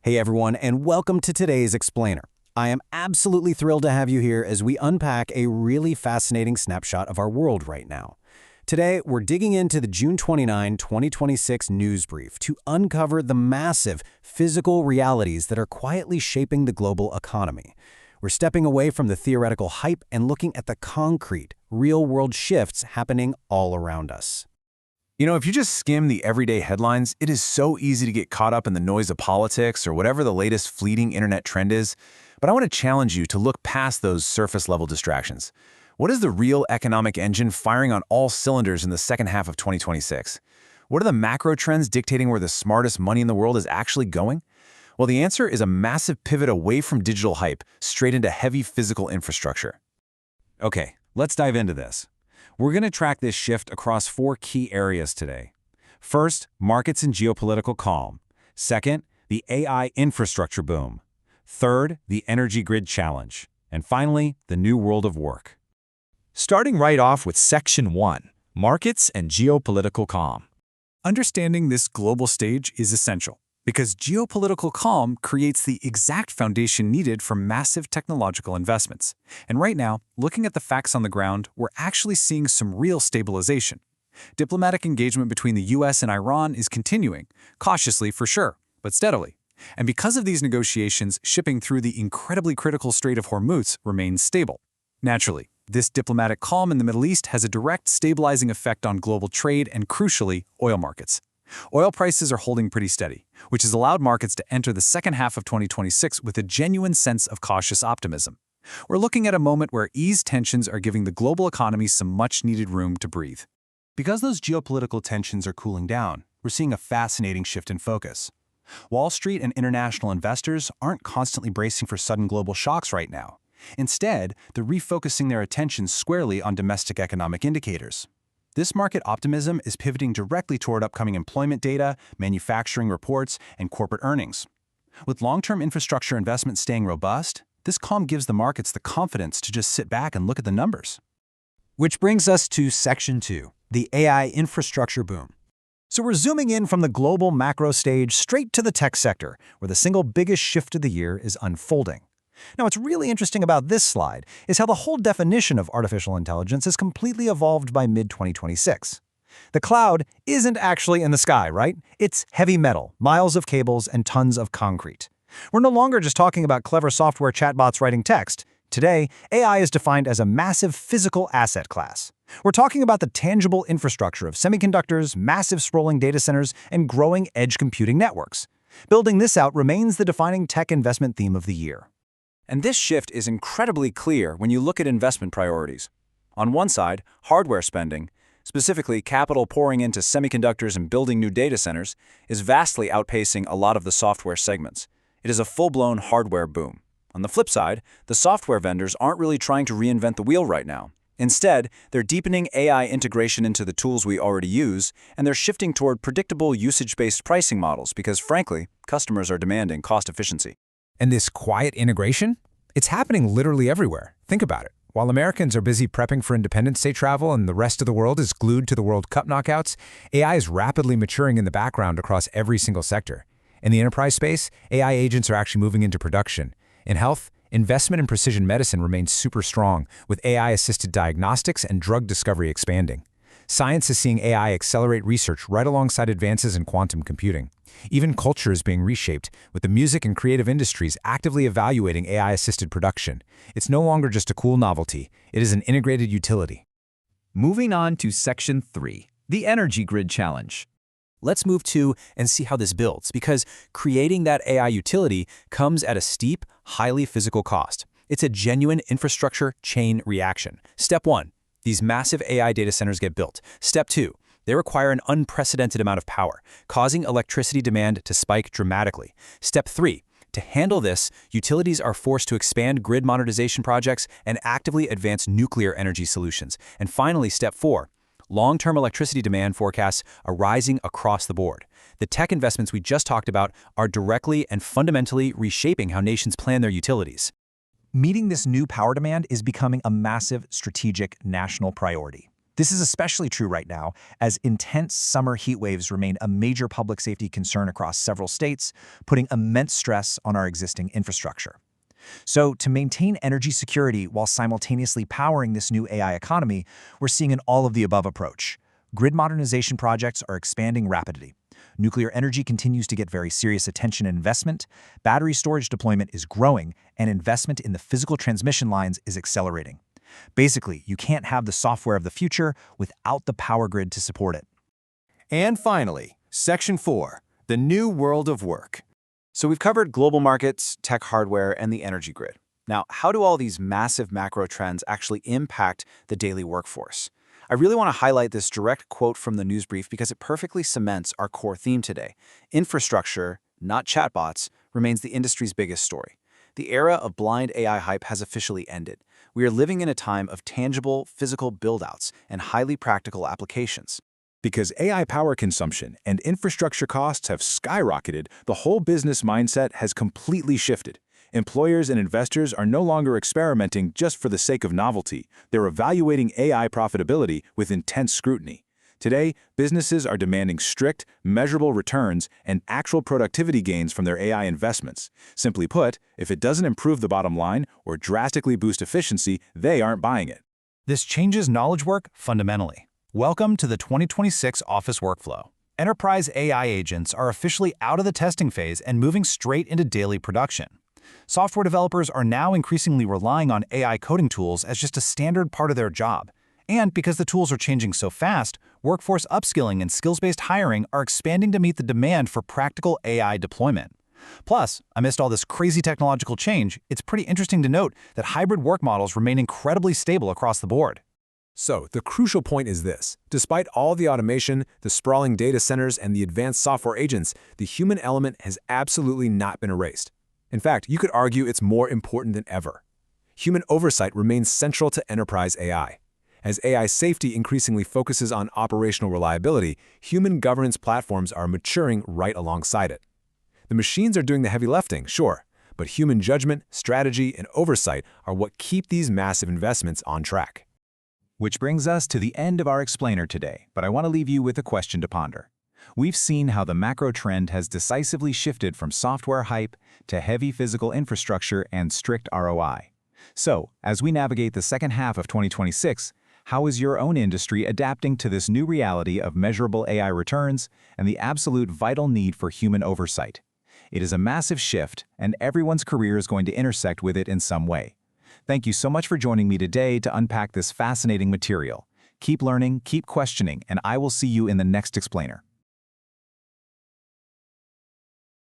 Hey everyone, and welcome to today's Explainer. I am absolutely thrilled to have you here as we unpack a really fascinating snapshot of our world right now. Today, we're digging into the June 29, 2026 news brief to uncover the massive physical realities that are quietly shaping the global economy. We're stepping away from the theoretical hype and looking at the concrete, real-world shifts happening all around us. You know, if you just skim the everyday headlines, it is so easy to get caught up in the noise of politics or whatever the latest fleeting internet trend is. But I want to challenge you to look past those surface-level distractions. What is the real economic engine firing on all cylinders in the second half of 2026? What are the macro trends dictating where the smartest money in the world is actually going? Well, the answer is a massive pivot away from digital hype, straight into heavy physical infrastructure. Okay, let's dive into this. We're going to track this shift across 4 key areas today. First, markets and geopolitical calm. Second, the AI infrastructure boom. Third, the energy grid challenge. And finally, the new world of work. Starting right off with Section 1, Markets and Geopolitical Calm. Understanding this global stage is essential, because geopolitical calm creates the exact foundation needed for massive technological investments. And right now, looking at the facts on the ground, we're actually seeing some real stabilization. Diplomatic engagement between the US and Iran is continuing, cautiously for sure, but steadily. And because of these negotiations, shipping through the incredibly critical Strait of Hormuz remains stable. Naturally, this diplomatic calm in the Middle East has a direct stabilizing effect on global trade and, crucially, oil markets. Oil prices are holding pretty steady, which has allowed markets to enter the second half of 2026 with a genuine sense of cautious optimism. We're looking at a moment where eased tensions are giving the global economy some much-needed room to breathe. Because those geopolitical tensions are cooling down, we're seeing a fascinating shift in focus. Wall Street and international investors aren't constantly bracing for sudden global shocks right now. Instead, they're refocusing their attention squarely on domestic economic indicators. This market optimism is pivoting directly toward upcoming employment data, manufacturing reports, and corporate earnings. With long-term infrastructure investment staying robust, this calm gives the markets the confidence to just sit back and look at the numbers. Which brings us to Section 2, the AI infrastructure boom. So we're zooming in from the global macro stage straight to the tech sector, where the single biggest shift of the year is unfolding. Now, what's really interesting about this slide is how the whole definition of artificial intelligence has completely evolved by mid-2026. The cloud isn't actually in the sky, right? It's heavy metal, miles of cables, and tons of concrete. We're no longer just talking about clever software chatbots writing text. Today, AI is defined as a massive physical asset class. We're talking about the tangible infrastructure of semiconductors, massive sprawling data centers, and growing edge computing networks. Building this out remains the defining tech investment theme of the year. And this shift is incredibly clear when you look at investment priorities. On one side, hardware spending, specifically capital pouring into semiconductors and building new data centers, is vastly outpacing a lot of the software segments. It is a full-blown hardware boom. On the flip side, the software vendors aren't really trying to reinvent the wheel right now. Instead, they're deepening AI integration into the tools we already use, and they're shifting toward predictable usage-based pricing models because, frankly, customers are demanding cost efficiency. And this quiet integration? It's happening literally everywhere. Think about it. While Americans are busy prepping for Independence Day travel and the rest of the world is glued to the World Cup knockouts, AI is rapidly maturing in the background across every single sector. In the enterprise space, AI agents are actually moving into production. In health, investment in precision medicine remains super strong, with AI-assisted diagnostics and drug discovery expanding. Science is seeing AI accelerate research right alongside advances in quantum computing. Even culture is being reshaped, with the music and creative industries actively evaluating AI-assisted production. It's no longer just a cool novelty, it is an integrated utility. Moving on to Section 3, the Energy Grid Challenge. Let's move to and see how this builds, because creating that AI utility comes at a steep, highly physical cost. It's a genuine infrastructure chain reaction. Step 1. These massive AI data centers get built. Step 2. They require an unprecedented amount of power, causing electricity demand to spike dramatically. Step 3. To handle this, utilities are forced to expand grid modernization projects and actively advance nuclear energy solutions. And finally, Step 4. Long-term electricity demand forecasts are rising across the board. The tech investments we just talked about are directly and fundamentally reshaping how nations plan their utilities. Meeting this new power demand is becoming a massive strategic national priority. This is especially true right now, as intense summer heat waves remain a major public safety concern across several states, putting immense stress on our existing infrastructure. So, to maintain energy security while simultaneously powering this new AI economy, we're seeing an all-of-the-above approach. Grid modernization projects are expanding rapidly. Nuclear energy continues to get very serious attention and investment, battery storage deployment is growing, and investment in the physical transmission lines is accelerating. Basically, you can't have the software of the future without the power grid to support it. And finally, Section 4, the new world of work. So we've covered global markets, tech hardware, and the energy grid. Now, how do all these massive macro trends actually impact the daily workforce? I really want to highlight this direct quote from the news brief because it perfectly cements our core theme today. Infrastructure, not chatbots, remains the industry's biggest story. The era of blind AI hype has officially ended. We are living in a time of tangible, physical build-outs and highly practical applications. Because AI power consumption and infrastructure costs have skyrocketed, the whole business mindset has completely shifted. Employers and investors are no longer experimenting just for the sake of novelty. They're evaluating AI profitability with intense scrutiny. Today, businesses are demanding strict, measurable returns and actual productivity gains from their AI investments. Simply put, if it doesn't improve the bottom line or drastically boost efficiency, they aren't buying it. This changes knowledge work fundamentally. Welcome to the 2026 office workflow. Enterprise AI agents are officially out of the testing phase and moving straight into daily production. Software developers are now increasingly relying on AI coding tools as just a standard part of their job. And because the tools are changing so fast, workforce upskilling and skills-based hiring are expanding to meet the demand for practical AI deployment. Plus, amidst all this crazy technological change, it's pretty interesting to note that hybrid work models remain incredibly stable across the board. So, the crucial point is this. Despite all the automation, the sprawling data centers, and the advanced software agents, the human element has absolutely not been erased. In fact, you could argue it's more important than ever. Human oversight remains central to enterprise AI. As AI safety increasingly focuses on operational reliability, human governance platforms are maturing right alongside it. The machines are doing the heavy lifting, sure, but human judgment, strategy, and oversight are what keep these massive investments on track. Which brings us to the end of our explainer today, but I want to leave you with a question to ponder. We've seen how the macro trend has decisively shifted from software hype to heavy physical infrastructure and strict ROI. So, as we navigate the second half of 2026, how is your own industry adapting to this new reality of measurable AI returns and the absolute vital need for human oversight? It is a massive shift, and everyone's career is going to intersect with it in some way. Thank you so much for joining me today to unpack this fascinating material. Keep learning, keep questioning, and I will see you in the next explainer.